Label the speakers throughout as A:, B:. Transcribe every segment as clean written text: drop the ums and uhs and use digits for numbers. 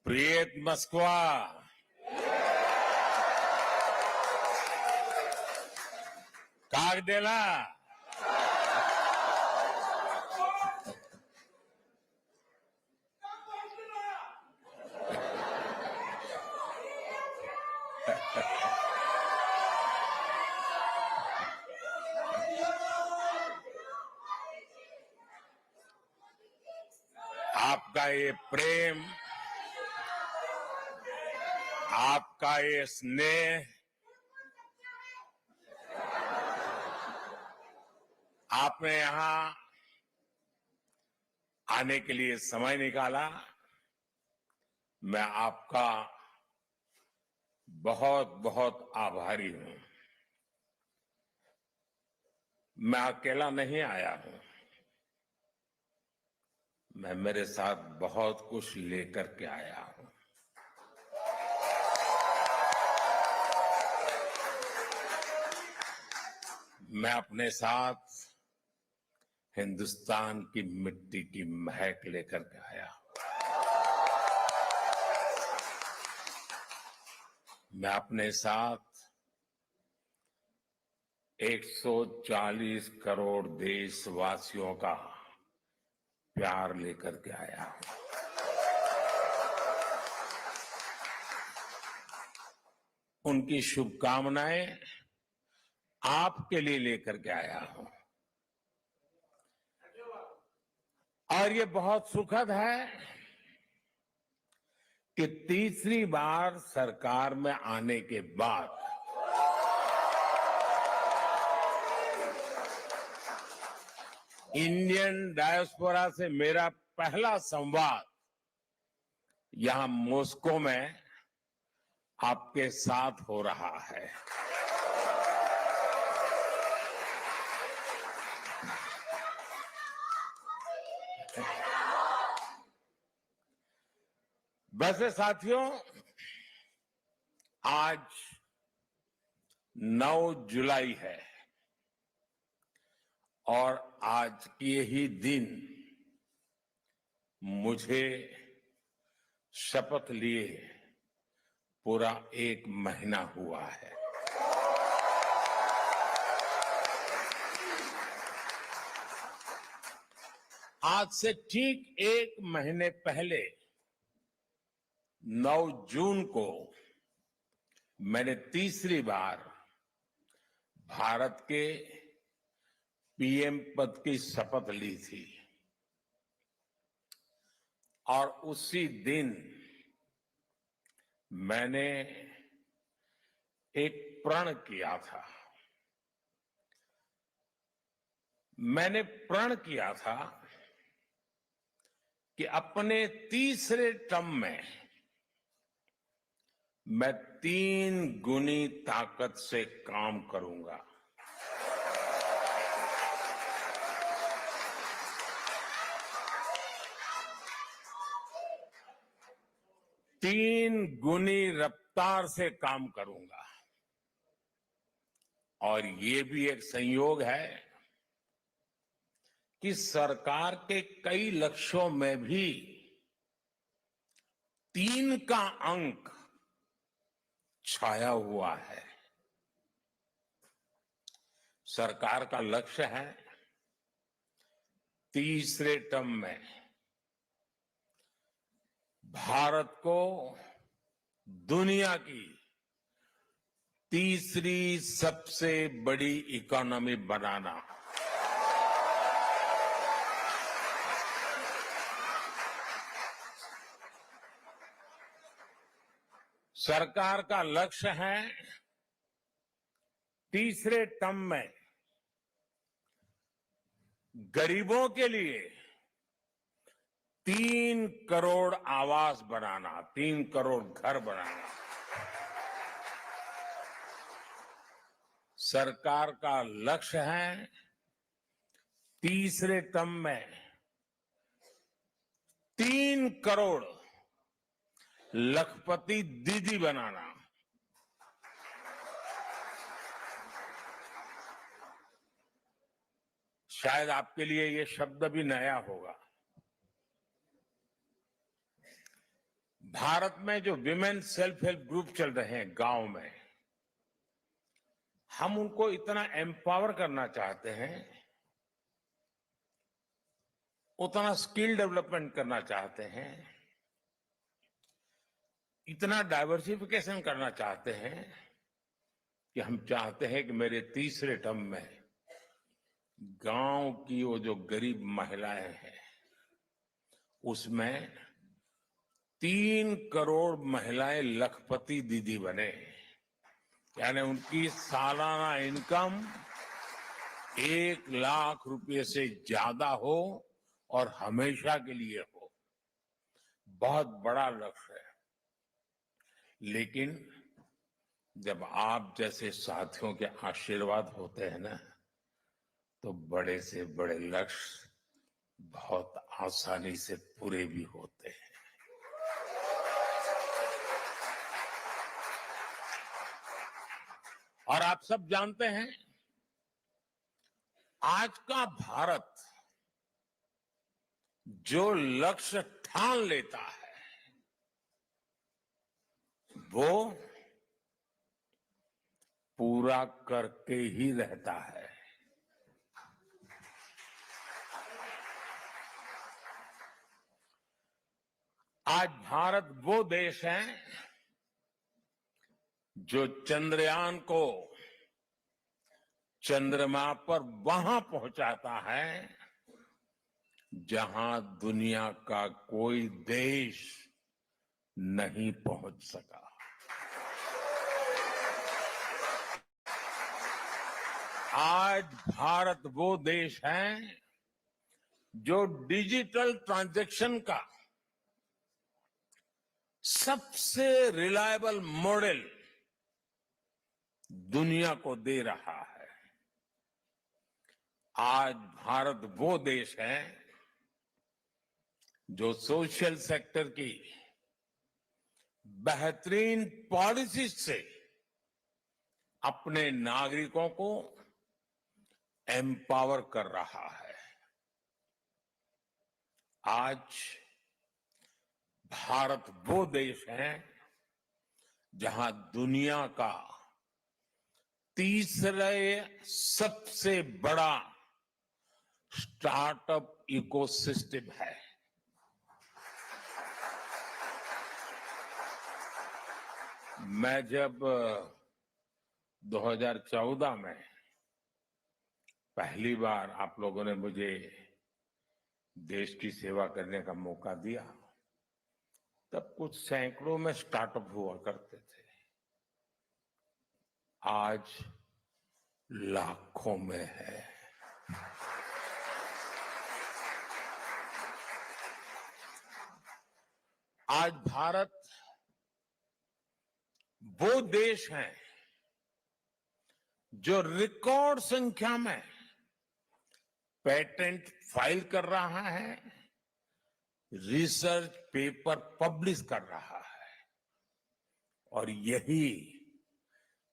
A: Привет, Москва! Как дела? आपका ये प्रेम, आपका ये स्नेह, आपने यहाँ आने के लिए समय निकाला। मैं आपका बहुत बहुत आभारी हूं। मैं अकेला नहीं आया हूं, मैं मेरे साथ बहुत कुछ लेकर के आया हूं। मैं अपने साथ हिंदुस्तान की मिट्टी की महक लेकर के आया हूं। मैं अपने साथ 140 करोड़ देशवासियों का प्यार लेकर के आया हूं। उनकी शुभकामनाएं आपके लिए लेकर के आया हूं। और ये बहुत सुखद है कि तीसरी बार सरकार में आने के बाद इंडियन डायस्पोरा से मेरा पहला संवाद यहां मॉस्को में आपके साथ हो रहा है। वैसे साथियों, आज 9 जुलाई है और आज के ही दिन मुझे शपथ लिए पूरा 1 महीना हुआ है। आज से ठीक 1 महीने पहले 9 जून को मैंने तीसरी बार भारत के पीएम पद की शपथ ली थी और उसी दिन मैंने एक प्रण किया था। मैंने प्रण किया था कि अपने तीसरे टर्म में मैं 3 गुनी ताकत से काम करूंगा। तीन गुनी रफ्तार से काम करूंगा। और ये भी एक संयोग है कि सरकार के कई लक्ष्यों में भी 3 का अंक छाया हुआ है। सरकार का लक्ष्य है तीसरे टर्म में भारत को दुनिया की तीसरी सबसे बड़ी इकोनॉमी बनाना। सरकार का लक्ष्य है तीसरे टर्म में गरीबों के लिए 3 करोड़ आवास बनाना, 3 करोड़ घर बनाना। सरकार का लक्ष्य है तीसरे टर्म में 3 करोड़ लखपति दीदी बनाना। शायद आपके लिए ये शब्द भी नया होगा। भारत में जो विमेन सेल्फ हेल्प ग्रुप चल रहे हैं गांव में, हम उनको इतना एम्पावर करना चाहते हैं, उतना स्किल डेवलपमेंट करना चाहते हैं, इतना डाइवर्सिफिकेशन करना चाहते हैं कि हम चाहते हैं कि मेरे तीसरे टर्म में गांव की वो जो गरीब महिलाएं हैं उसमें 3 करोड़ महिलाएं लखपति दीदी बने, यानी उनकी सालाना इनकम 1 लाख रुपए से ज्यादा हो और हमेशा के लिए हो। बहुत बड़ा लक्ष्य है, लेकिन जब आप जैसे साथियों के आशीर्वाद होते हैं ना, तो बड़े से बड़े लक्ष्य बहुत आसानी से पूरे भी होते हैं। और आप सब जानते हैं, आज का भारत जो लक्ष्य ठान लेता है वो पूरा करके ही रहता है। आज भारत वो देश है जो चंद्रयान को चंद्रमा पर वहां पहुंचाता है जहां दुनिया का कोई देश नहीं पहुंच सका। आज भारत वो देश है जो डिजिटल ट्रांजैक्शन का सबसे रिलायबल मॉडल दुनिया को दे रहा है। आज भारत वो देश है जो सोशल सेक्टर की बेहतरीन पॉलिसी से अपने नागरिकों को एम्पावर कर रहा है। आज भारत वो देश है जहां दुनिया का तीसरे सबसे बड़ा स्टार्टअप इकोसिस्टम है। मैं जब 2014 में पहली बार आप लोगों ने मुझे देश की सेवा करने का मौका दिया, तब कुछ सैकड़ों में स्टार्टअप हुआ करते थे। आज लाखों में है। आज भारत वो देश है जो रिकॉर्ड संख्या में पेटेंट फाइल कर रहा है, रिसर्च पेपर पब्लिश कर रहा है, और यही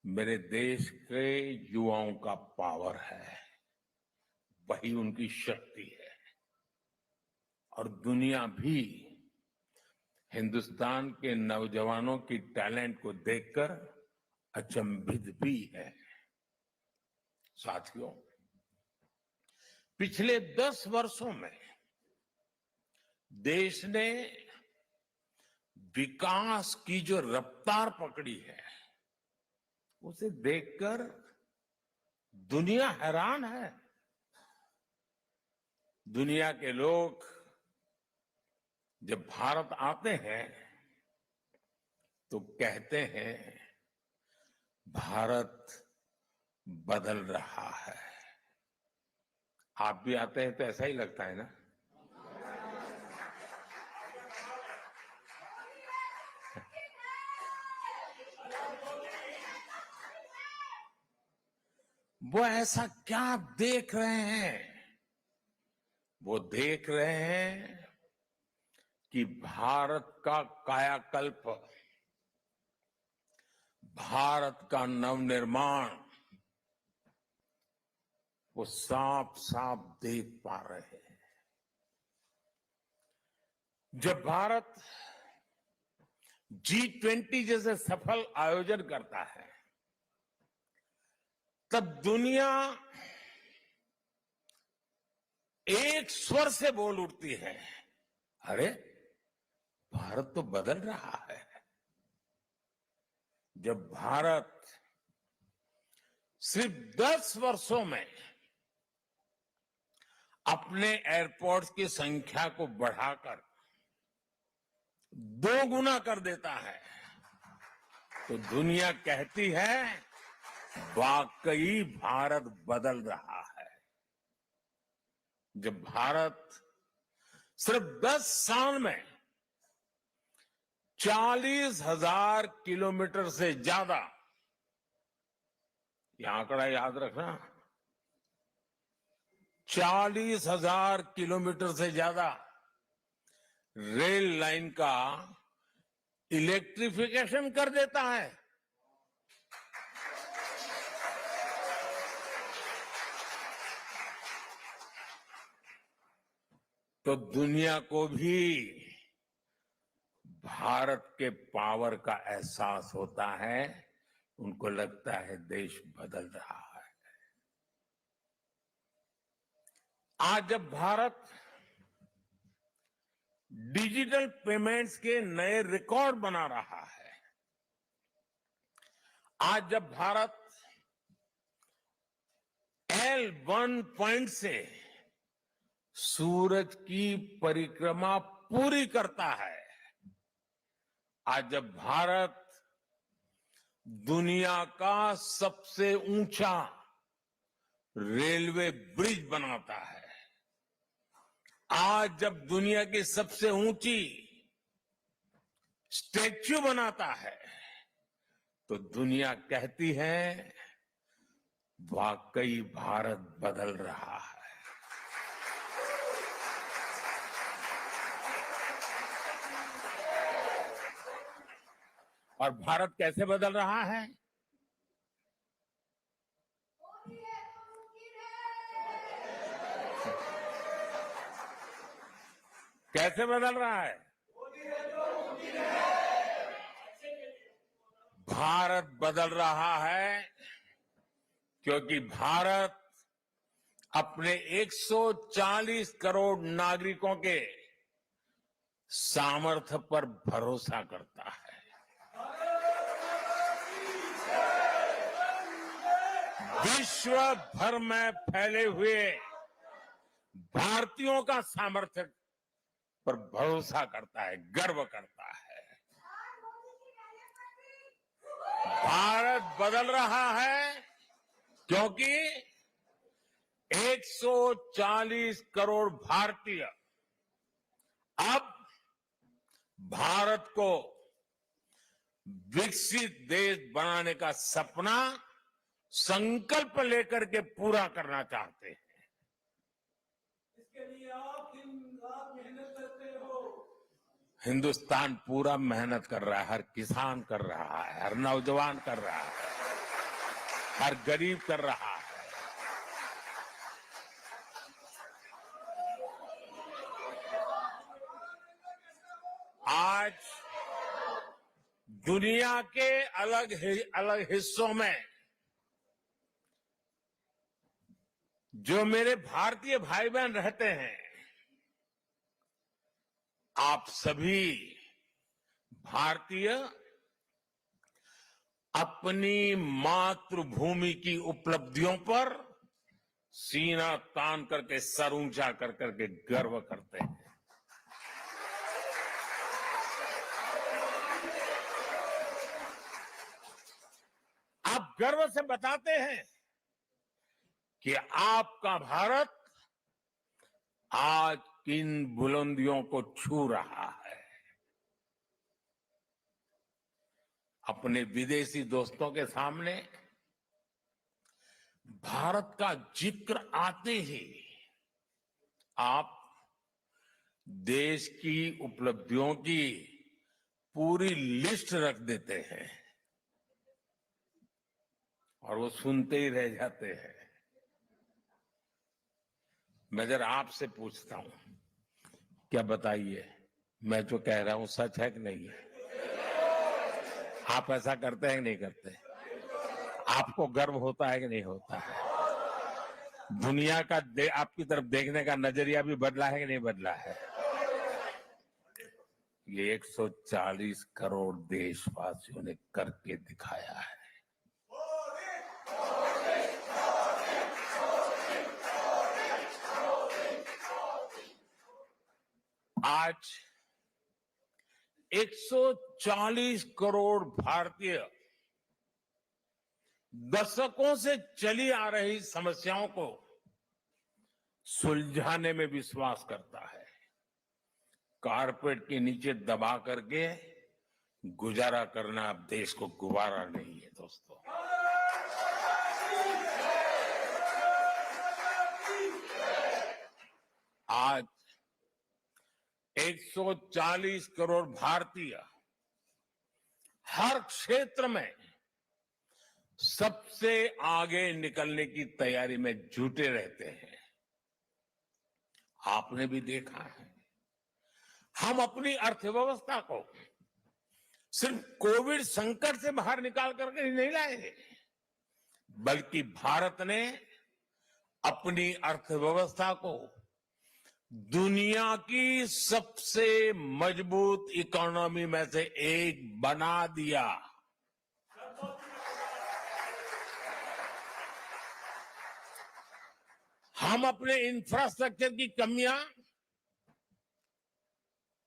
A: मेरे देश के युवाओं का पावर है, वही उनकी शक्ति है। और दुनिया भी हिंदुस्तान के नौजवानों की टैलेंट को देखकर अचंभित भी है। साथियों, पिछले 10 वर्षों में देश ने विकास की जो रफ्तार पकड़ी है, उसे देखकर दुनिया हैरान है। दुनिया के लोग जब भारत आते हैं तो कहते हैं भारत बदल रहा है। आप भी आते हैं तो ऐसा ही लगता है ना? वो ऐसा क्या देख रहे हैं? वो देख रहे हैं कि भारत का कायाकल्प, भारत का नवनिर्माण वो साफ साफ देख पा रहे हैं। जब भारत G20 जैसे सफल आयोजन करता है, तब दुनिया एक स्वर से बोल उठती है, अरे भारत तो बदल रहा है। जब भारत सिर्फ 10 वर्षों में अपने एयरपोर्ट्स की संख्या को बढ़ाकर 2 गुना कर देता है, तो दुनिया कहती है वाकई भारत बदल रहा है। जब भारत सिर्फ 10 साल में 40,000 किलोमीटर से ज्यादा, यह आंकड़ा याद रखना, 40,000 किलोमीटर से ज्यादा रेल लाइन का इलेक्ट्रिफिकेशन कर देता है, तो दुनिया को भी भारत के पावर का एहसास होता है, उनको लगता है देश बदल रहा है। आज जब भारत डिजिटल पेमेंट्स के नए रिकॉर्ड बना रहा है, आज जब भारत L1 पॉइंट से सूरज की परिक्रमा पूरी करता है, आज जब भारत दुनिया का सबसे ऊंचा रेलवे ब्रिज बनाता है, आज जब दुनिया की सबसे ऊंची स्टैच्यू बनाता है, तो दुनिया कहती है वाकई भारत बदल रहा है। और भारत कैसे बदल रहा है? कैसे बदल रहा है? भारत बदल रहा है क्योंकि भारत अपने 140 करोड़ नागरिकों के सामर्थ्य पर भरोसा करता है। विश्व भर में फैले हुए भारतीयों का सामर्थ्य पर भरोसा करता है, गर्व करता है। भारत बदल रहा है क्योंकि 140 करोड़ भारतीय अब भारत को विकसित देश बनाने का सपना, संकल्प लेकर के पूरा करना चाहते हैं।
B: इसके लिए आप मेहनत करते हो।
A: हिंदुस्तान पूरा मेहनत कर रहा है, हर किसान कर रहा है, हर नौजवान कर रहा है, हर गरीब कर रहा है। आज दुनिया के अलग अलग हिस्सों में जो मेरे भारतीय भाई बहन रहते हैं, आप सभी भारतीय अपनी मातृभूमि की उपलब्धियों पर सीना तान करके, सर ऊंचा कर करके गर्व करते हैं। आप गर्व से बताते हैं कि आपका भारत आज किन बुलंदियों को छू रहा है। अपने विदेशी दोस्तों के सामने भारत का जिक्र आते ही आप देश की उपलब्धियों की पूरी लिस्ट रख देते हैं और वो सुनते ही रह जाते हैं। मैं जरा आपसे पूछता हूं, क्या बताइए, मैं जो कह रहा हूं सच है कि नहीं है? आप ऐसा करते हैं कि नहीं करते? आपको गर्व होता है कि नहीं होता है? दुनिया का आपकी तरफ देखने का नजरिया भी बदला है कि नहीं बदला है? ये 140 करोड़ देशवासियों ने करके दिखाया है। आज 140 करोड़ भारतीय दशकों से चली आ रही समस्याओं को सुलझाने में विश्वास करता है। कारपेट के नीचे दबा करके गुजारा करना अब देश को गुवारा नहीं है दोस्तों। आज 140 करोड़ भारतीय हर क्षेत्र में सबसे आगे निकलने की तैयारी में जुटे रहते हैं। आपने भी देखा है, हम अपनी अर्थव्यवस्था को सिर्फ कोविड संकट से बाहर निकाल करके नहीं लाए, बल्कि भारत ने अपनी अर्थव्यवस्था को दुनिया की सबसे मजबूत इकोनॉमी में से एक बना दिया। हम अपने इंफ्रास्ट्रक्चर की कमियां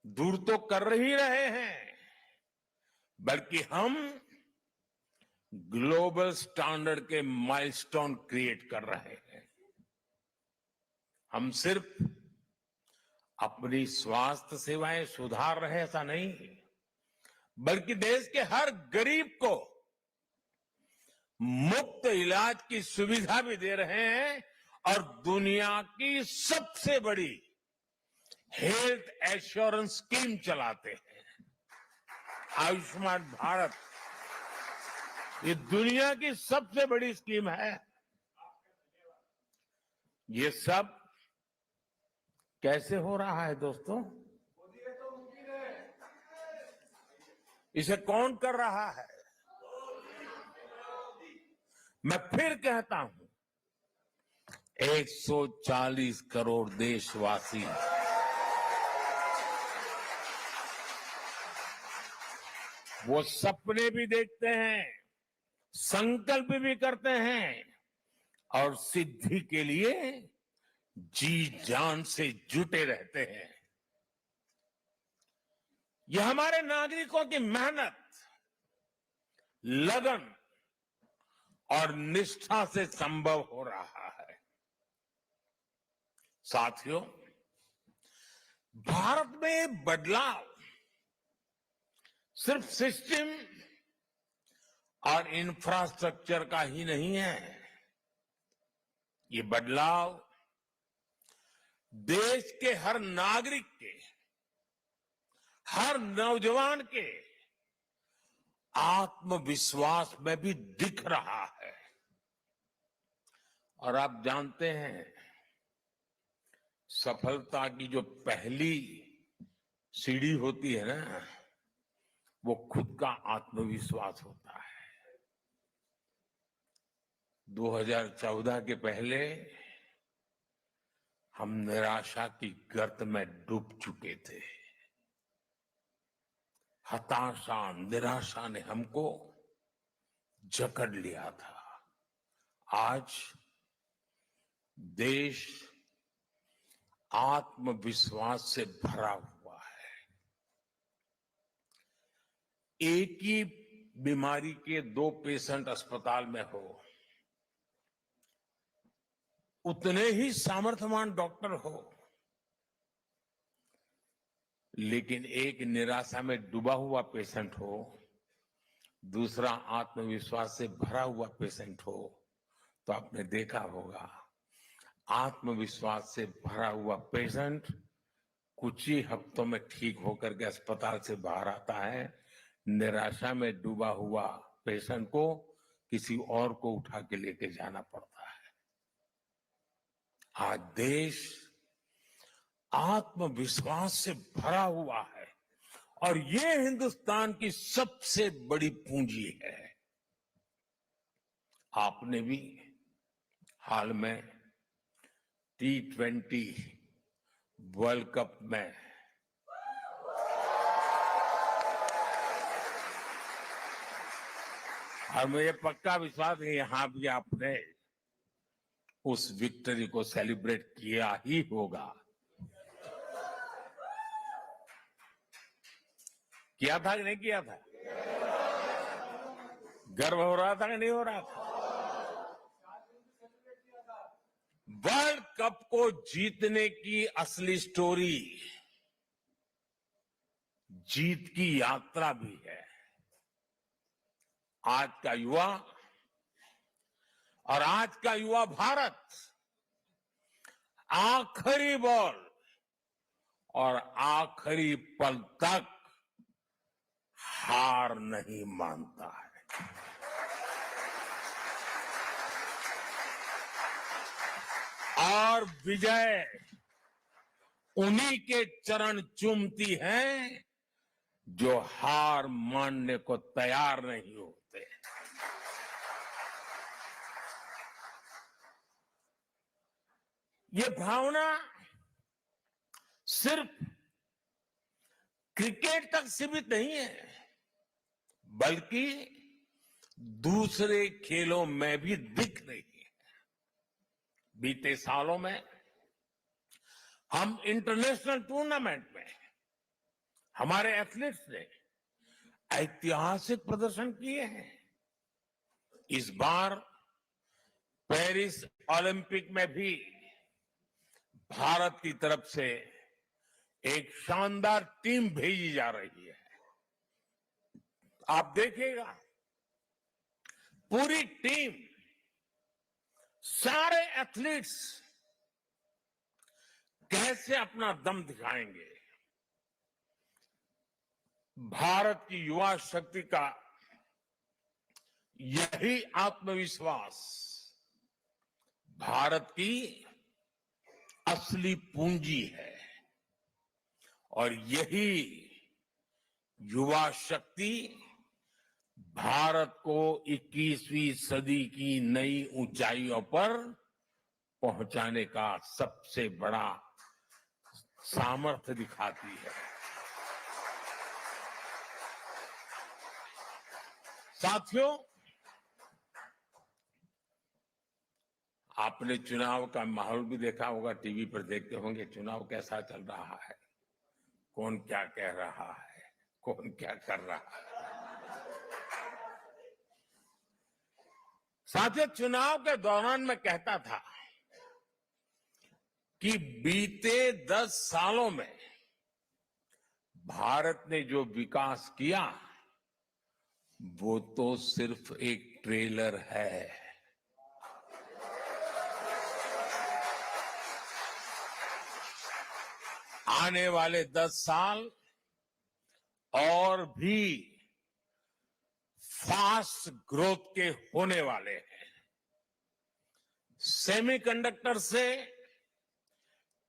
A: दूर तो कर ही रहे हैं, बल्कि हम ग्लोबल स्टैंडर्ड के माइलस्टोन क्रिएट कर रहे हैं। हम सिर्फ अपनी स्वास्थ्य सेवाएं सुधार रहे ऐसा नहीं, बल्कि देश के हर गरीब को मुफ्त इलाज की सुविधा भी दे रहे हैं और दुनिया की सबसे बड़ी हेल्थ एश्योरेंस स्कीम चलाते हैं। आयुष्मान भारत ये दुनिया की सबसे बड़ी स्कीम है। ये सब कैसे हो रहा है दोस्तों? इसे कौन कर रहा है? मैं फिर कहता हूं, 140 करोड़ देशवासी वो सपने भी देखते हैं, संकल्प भी करते हैं और सिद्धि के लिए जी जान से जुटे रहते हैं। यह हमारे नागरिकों की मेहनत, लगन और निष्ठा से संभव हो रहा है। साथियों, भारत में बदलाव सिर्फ सिस्टम और इंफ्रास्ट्रक्चर का ही नहीं है। ये बदलाव देश के हर नागरिक के, हर नौजवान के आत्मविश्वास में भी दिख रहा है। और आप जानते हैं, सफलता की जो पहली सीढ़ी होती है ना, वो खुद का आत्मविश्वास होता है। 2014 के पहले हम निराशा की गर्त में डूब चुके थे। हताशा, निराशा ने हमको जकड़ लिया था। आज देश आत्मविश्वास से भरा हुआ है। एक ही बीमारी के 2 पेशेंट अस्पताल में हो, उतने ही सामर्थ्यवान डॉक्टर हो, लेकिन एक निराशा में डूबा हुआ पेशेंट हो, दूसरा आत्मविश्वास से भरा हुआ पेशेंट हो, तो आपने देखा होगा आत्मविश्वास से भरा हुआ पेशेंट कुछ ही हफ्तों में ठीक होकर के अस्पताल से बाहर आता है। निराशा में डूबा हुआ पेशेंट को किसी और को उठा के लेके जाना पड़ता है। आज देश आत्मविश्वास से भरा हुआ है और ये हिंदुस्तान की सबसे बड़ी पूंजी है। आपने भी हाल में T20 वर्ल्ड कप में और मुझे पक्का विश्वास है यहां भी आपने उस विक्ट्री को सेलिब्रेट किया ही होगा। किया था कि नहीं किया था? गर्व हो रहा था कि नहीं हो रहा था? वर्ल्ड कप को जीतने की असली स्टोरी जीत की यात्रा भी है। आज का युवा और आज का युवा भारत आखिरी बॉल और आखिरी पल तक हार नहीं मानता है। और विजय उन्हीं के चरण चूमती है जो हार मानने को तैयार नहीं होते। ये भावना सिर्फ क्रिकेट तक सीमित नहीं है, बल्कि दूसरे खेलों में भी दिख रही है। बीते सालों में हम इंटरनेशनल टूर्नामेंट में हमारे एथलीट्स ने ऐतिहासिक प्रदर्शन किए हैं। इस बार पेरिस ओलंपिक में भी भारत की तरफ से एक शानदार टीम भेजी जा रही है। आप देखिएगा, पूरी टीम, सारे एथलीट्स कैसे अपना दम दिखाएंगे। भारत की युवा शक्ति का यही आत्मविश्वास भारत की असली पूंजी है और यही युवा शक्ति भारत को 21वीं सदी की नई ऊंचाइयों पर पहुंचाने का सबसे बड़ा सामर्थ्य दिखाती है। साथियों, आपने चुनाव का माहौल भी देखा होगा, टीवी पर देखते होंगे चुनाव कैसा चल रहा है, कौन क्या कह रहा है, कौन क्या कर रहा है। साथियों, चुनाव के दौरान मैं कहता था कि बीते 10 सालों में भारत ने जो विकास किया वो तो सिर्फ एक ट्रेलर है। आने वाले 10 साल और भी फास्ट ग्रोथ के होने वाले हैं। सेमीकंडक्टर से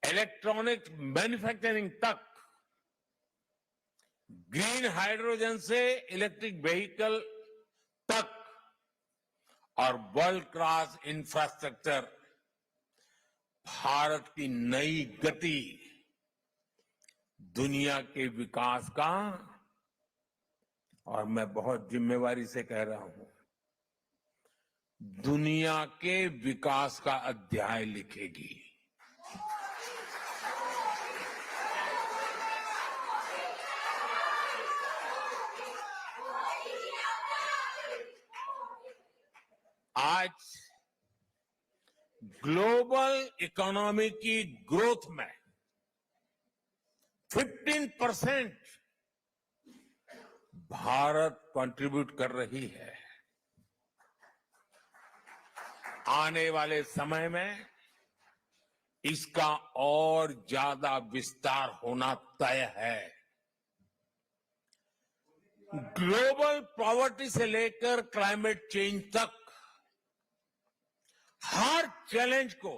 A: इलेक्ट्रॉनिक मैन्युफैक्चरिंग तक, ग्रीन हाइड्रोजन से इलेक्ट्रिक व्हीकल तक और वर्ल्ड क्लास इंफ्रास्ट्रक्चर, भारत की नई गति दुनिया के विकास का, और मैं बहुत जिम्मेवारी से कह रहा हूं, दुनिया के विकास का अध्याय लिखेगी। आज ग्लोबल इकोनॉमी की ग्रोथ में 15% भारत कंट्रीब्यूट कर रही है। आने वाले समय में इसका और ज्यादा विस्तार होना तय है। ग्लोबल पॉवर्टी से लेकर क्लाइमेट चेंज तक हर चैलेंज को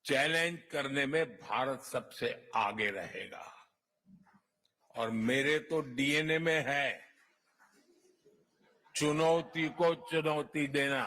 A: चैलेंज करने में भारत सबसे आगे रहेगा। और मेरे तो डीएनए में है चुनौती को चुनौती देना।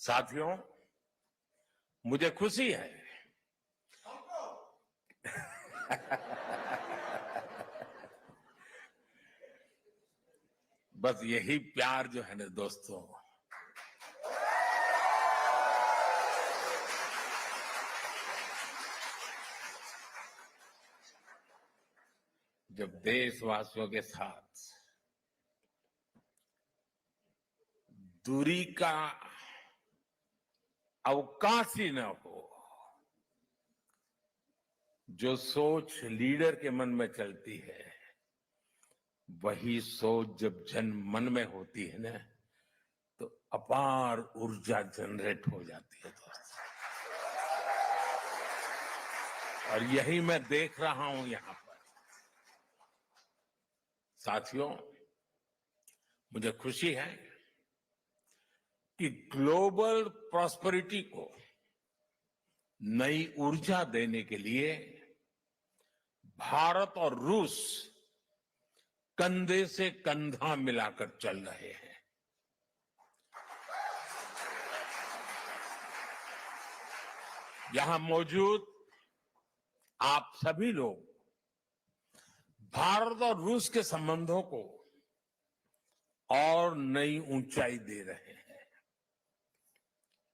A: साथियों, मुझे खुशी है बस यही प्यार जो है ना दोस्तों, जब देशवासियों के साथ दूरी का अवकाश ही न हो, जो सोच लीडर के मन में चलती है वही सोच जब जन मन में होती है ना, तो अपार ऊर्जा जनरेट हो जाती है दोस्तों। और यही मैं देख रहा हूं यहां पर। साथियों, मुझे खुशी है कि ग्लोबल प्रॉस्पेरिटी को नई ऊर्जा देने के लिए भारत और रूस कंधे से कंधा मिलाकर चल रहे हैं। यहां मौजूद आप सभी लोग भारत और रूस के संबंधों को और नई ऊंचाई दे रहे हैं।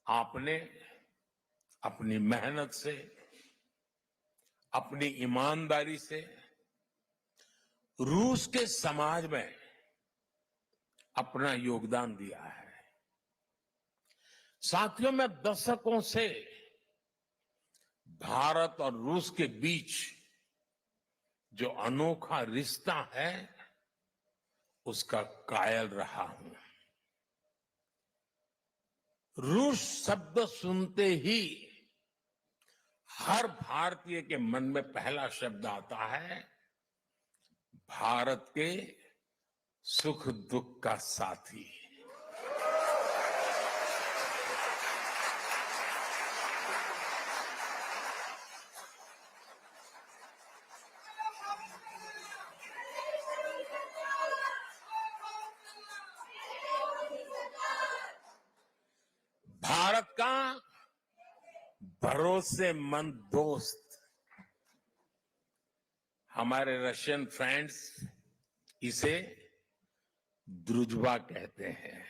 A: आपने अपनी मेहनत से, अपनी ईमानदारी से रूस के समाज में अपना योगदान दिया है। साथियों, मैं दशकों से भारत और रूस के बीच जो अनोखा रिश्ता है उसका कायल रहा हूं। रूस शब्द सुनते ही हर भारतीय के मन में पहला शब्द आता है भारत के सुख दुख का साथी। भारत का भरोसेमंद दोस्त। हमारे रशियन फ्रेंड्स इसे द्रुजबा कहते हैं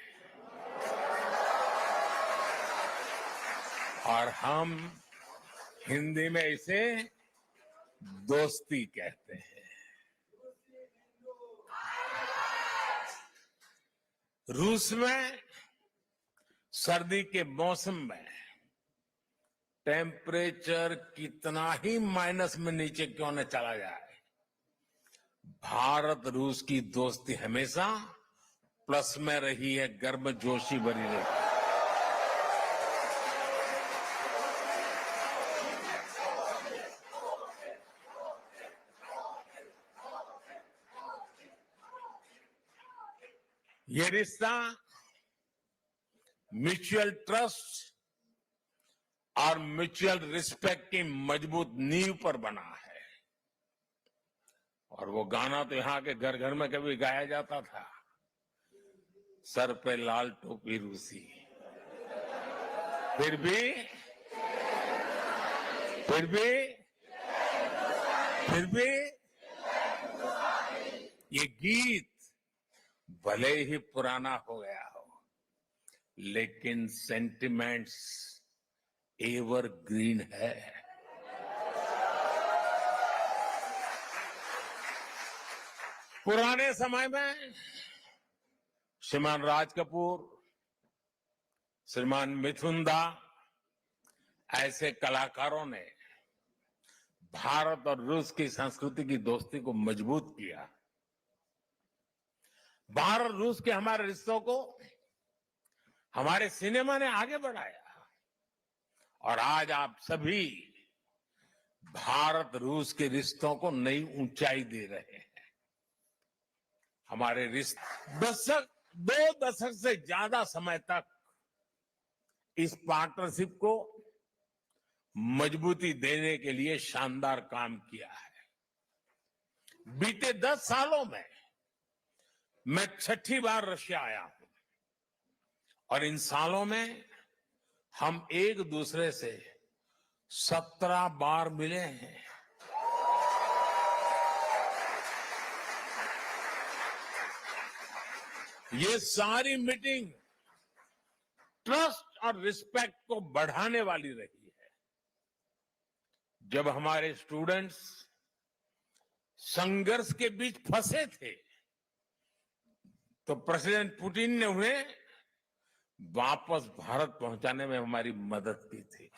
A: और हम हिंदी में इसे दोस्ती कहते हैं। रूस में सर्दी के मौसम में टेम्परेचर कितना ही माइनस में नीचे क्यों न चला जाए, भारत रूस की दोस्ती हमेशा प्लस में रही है, गर्मजोशी भरी रही है। ये रिश्ता म्यूचुअल ट्रस्ट और म्यूचुअल रिस्पेक्ट की मजबूत नींव पर बना है। और वो गाना तो यहाँ के घर घर में कभी गाया जाता था, सर पे लाल टोपी रूसी, फिर भी ये गीत भले ही पुराना हो गया हो, लेकिन सेंटिमेंट्स एवरग्रीन है। पुराने समय में श्रीमान राज कपूर, श्रीमान मिथुन दा ऐसे कलाकारों ने भारत और रूस की संस्कृति की दोस्ती को मजबूत किया। भारत रूस के हमारे रिश्तों को हमारे सिनेमा ने आगे बढ़ाया और आज आप सभी भारत रूस के रिश्तों को नई ऊंचाई दे रहे हैं। हमारे रिश्ते 2 दशक से ज्यादा समय तक इस पार्टनरशिप को मजबूती देने के लिए शानदार काम किया है। बीते 10 सालों में मैं 6ठी बार रशिया आया हूं और इन सालों में हम एक दूसरे से 17 बार मिले हैं। ये सारी मीटिंग ट्रस्ट और रिस्पेक्ट को बढ़ाने वाली रही है। जब हमारे स्टूडेंट्स संघर्ष के बीच फंसे थे तो प्रेसिडेंट पुतिन ने उन्हें वापस भारत पहुंचाने में हमारी मदद की थी।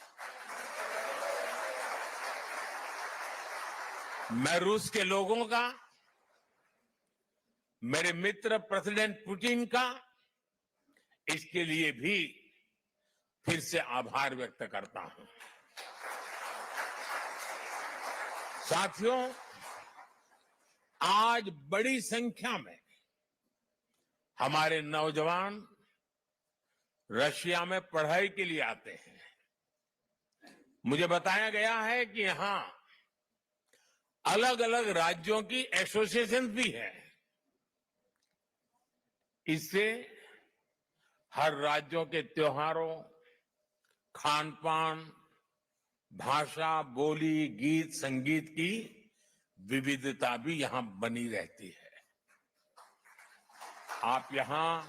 A: मैं रूस के लोगों का, मेरे मित्र प्रेसिडेंट पुतिन का इसके लिए भी फिर से आभार व्यक्त करता हूं। साथियों, आज बड़ी संख्या में हमारे नौजवान रशिया में पढ़ाई के लिए आते हैं। मुझे बताया गया है कि यहां अलग अलग राज्यों की एसोसिएशन भी है। इससे हर राज्यों के त्योहारों, खान पान, भाषा, बोली, गीत, संगीत की विविधता भी यहां बनी रहती है। आप यहां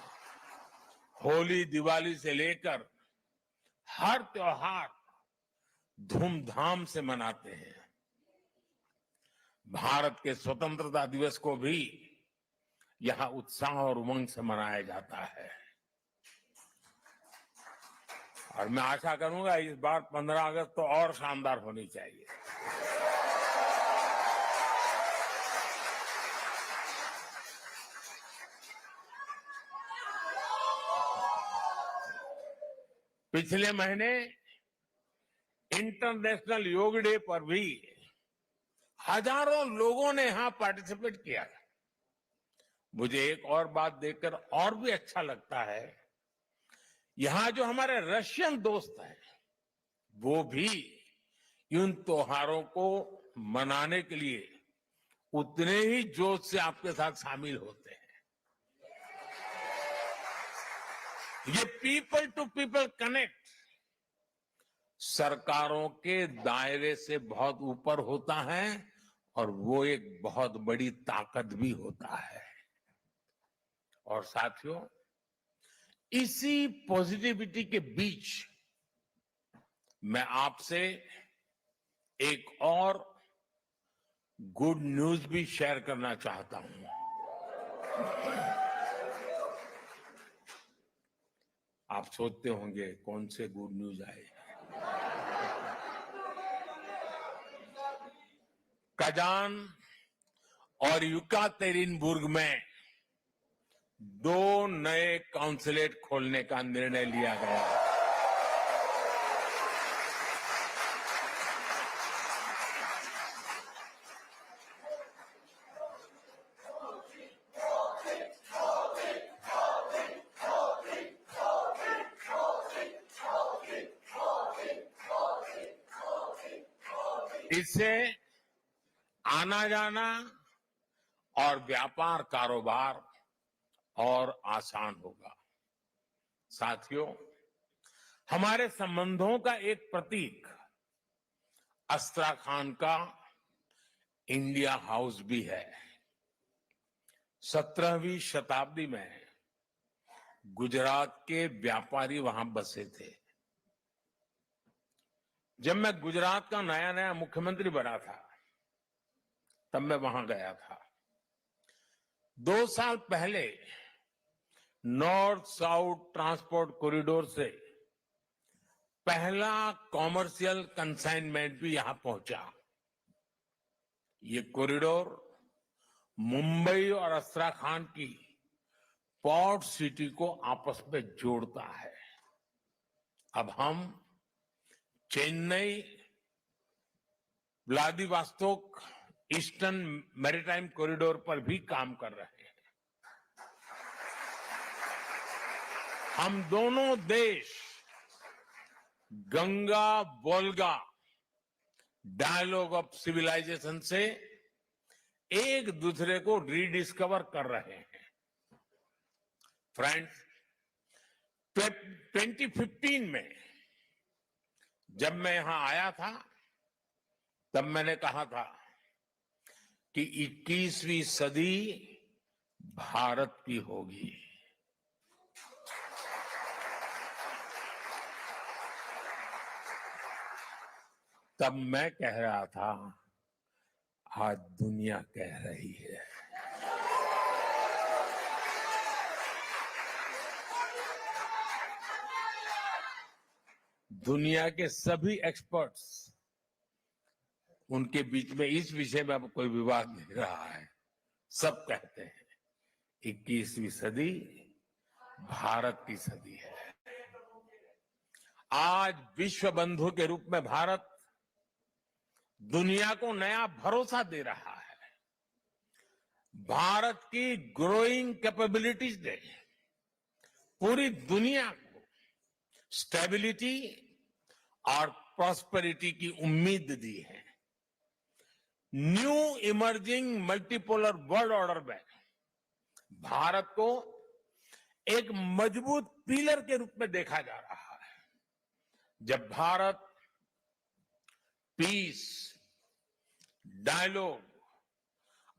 A: होली, दिवाली से लेकर हर त्योहार धूमधाम से मनाते हैं। भारत के स्वतंत्रता दिवस को भी यहां उत्साह और उमंग से मनाया जाता है और मैं आशा करूंगा इस बार 15 अगस्त तो और शानदार होनी चाहिए। पिछले महीने इंटरनेशनल योग डे पर भी हजारों लोगों ने यहां पार्टिसिपेट किया। मुझे एक और बात देखकर और भी अच्छा लगता है, यहां जो हमारे रशियन दोस्त हैं वो भी इन त्योहारों को मनाने के लिए उतने ही जोश से आपके साथ शामिल होते हैं। ये पीपल टू पीपल कनेक्ट सरकारों के दायरे से बहुत ऊपर होता है और वो एक बहुत बड़ी ताकत भी होता है। और साथियों, इसी पॉजिटिविटी के बीच मैं आपसे एक और गुड न्यूज भी शेयर करना चाहता हूं। आप सोचते होंगे कौन से गुड न्यूज आए। कजान और युकातेरिनबुर्ग में 2 नए काउंसलेट खोलने का निर्णय लिया गया है। इससे आना जाना और व्यापार कारोबार और आसान होगा। साथियों, हमारे संबंधों का एक प्रतीक अस्त्राखान का इंडिया हाउस भी है। 17वीं शताब्दी में गुजरात के व्यापारी वहां बसे थे। जब मैं गुजरात का नया नया मुख्यमंत्री बना था तब मैं वहां गया था। 2 साल पहले नॉर्थ साउथ ट्रांसपोर्ट कॉरिडोर से पहला कॉमर्शियल कंसाइनमेंट भी यहां पहुंचा। ये कॉरिडोर मुंबई और अस्त्राखान की पोर्ट सिटी को आपस में जोड़ता है। अब हम Chennai, Vladivostok, eastern maritime corridor पर भी काम कर रहे हैं। हम दोनों देश Ganga Volga dialogue of civilisation से एक दूसरे को रीडिस्कवर कर रहे हैं। फ्रेंड्स, 2015 में जब मैं यहां आया था तब मैंने कहा था कि 21वीं सदी भारत की होगी। तब मैं कह रहा था, आज दुनिया कह रही है। दुनिया के सभी एक्सपर्ट्स, उनके बीच में इस विषय में अब कोई विवाद नहीं रहा है। सब कहते हैं 21वीं सदी भारत की सदी है। आज विश्व बंधु के रूप में भारत दुनिया को नया भरोसा दे रहा है। भारत की ग्रोइंग कैपेबिलिटीज ने पूरी दुनिया को स्टेबिलिटी और प्रॉस्पेरिटी की उम्मीद दी है। New emerging multipolar world order में भारत को एक मजबूत पिलर के रूप में देखा जा रहा है। जब भारत पीस, डायलॉग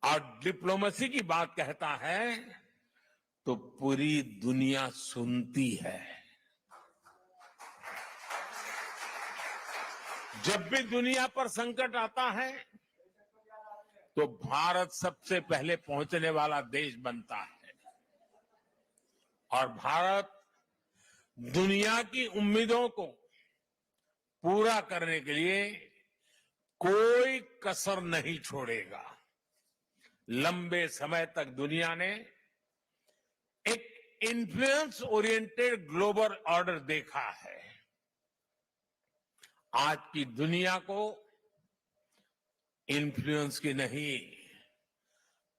A: और डिप्लोमेसी की बात कहता है तो पूरी दुनिया सुनती है। जब भी दुनिया पर संकट आता है तो भारत सबसे पहले पहुंचने वाला देश बनता है और भारत दुनिया की उम्मीदों को पूरा करने के लिए कोई कसर नहीं छोड़ेगा। लंबे समय तक दुनिया ने एक इन्फ्लुएंस ओरिएंटेड ग्लोबल ऑर्डर देखा है। आज की दुनिया को इन्फ्लुएंस की नहीं,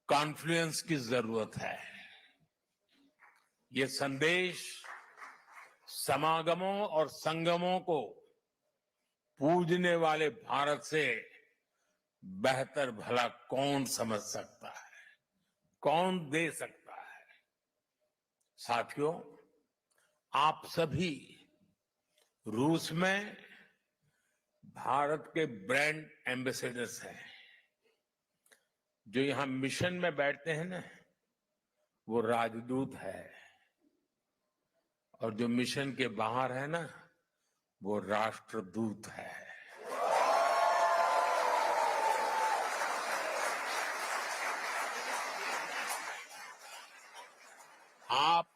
A: कॉन्फ्लुएंस की जरूरत है। ये संदेश समागमों और संगमों को पूजने वाले भारत से बेहतर भला कौन समझ सकता है, कौन दे सकता है। साथियों, आप सभी रूस में भारत के ब्रांड एम्बेसडर्स हैं। जो यहां मिशन में बैठते हैं ना, वो राजदूत है, और जो मिशन के बाहर है ना, वो राष्ट्रदूत है। आप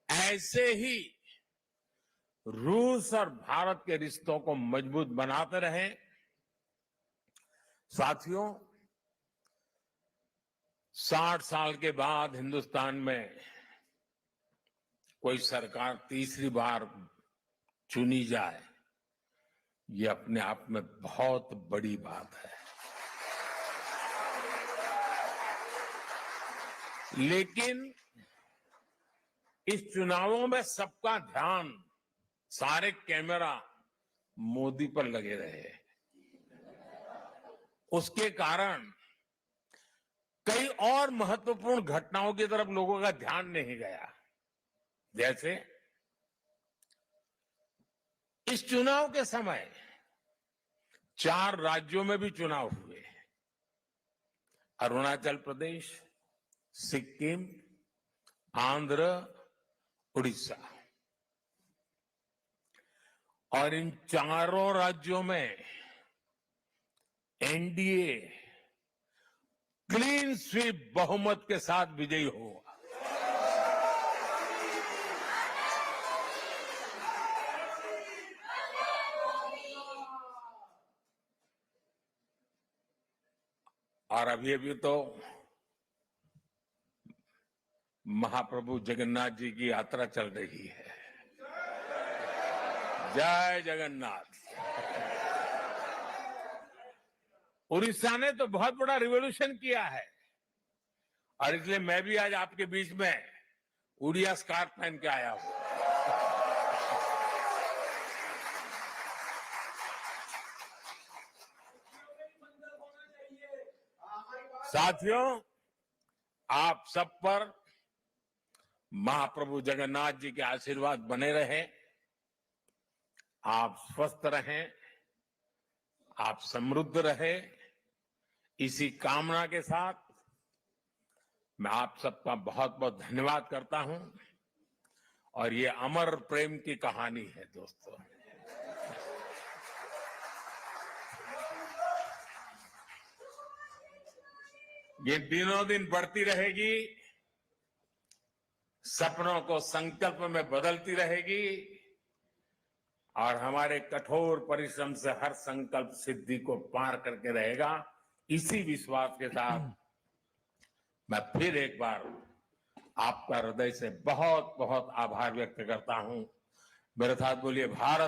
A: ऐसे ही रूस और भारत के रिश्तों को मजबूत बनाते रहें। साथियों, 60 साल के बाद हिंदुस्तान में कोई सरकार तीसरी बार चुनी जाए, ये अपने आप में बहुत बड़ी बात है। लेकिन इस चुनावों में सबका ध्यान, सारे कैमरा मोदी पर लगे रहे। उसके कारण कई और महत्वपूर्ण घटनाओं की तरफ लोगों का ध्यान नहीं गया। जैसे इस चुनाव के समय 4 राज्यों में भी चुनाव हुए। अरुणाचल प्रदेश, सिक्किम, आंध्र, उड़ीसा। और इन चारों राज्यों में एनडीए क्लीन स्वीप बहुमत के साथ विजयी हुआ। और अभी अभी तो महाप्रभु जगन्नाथ जी की यात्रा चल रही है। जय जगन्नाथ। उड़ीसा ने तो बहुत बड़ा रिवॉल्यूशन किया है और इसलिए मैं भी आज आपके बीच में उड़िया स्कार्फ पहन के आया हूं।
B: बंधन होना चाहिए।
A: साथियों, आप सब पर महाप्रभु जगन्नाथ जी के आशीर्वाद बने रहे। आप स्वस्थ रहें, आप समृद्ध रहे, इसी कामना के साथ मैं आप सबका बहुत बहुत धन्यवाद करता हूं। और ये अमर प्रेम की कहानी है दोस्तों। ये दिनों दिन बढ़ती रहेगी, सपनों को संकल्प में बदलती रहेगी और हमारे कठोर परिश्रम से हर संकल्प सिद्धि को पार करके रहेगा। इसी विश्वास के साथ मैं फिर एक बार आपका हृदय से बहुत बहुत आभार व्यक्त करता हूं। मेरे साथ बोलिए, भारत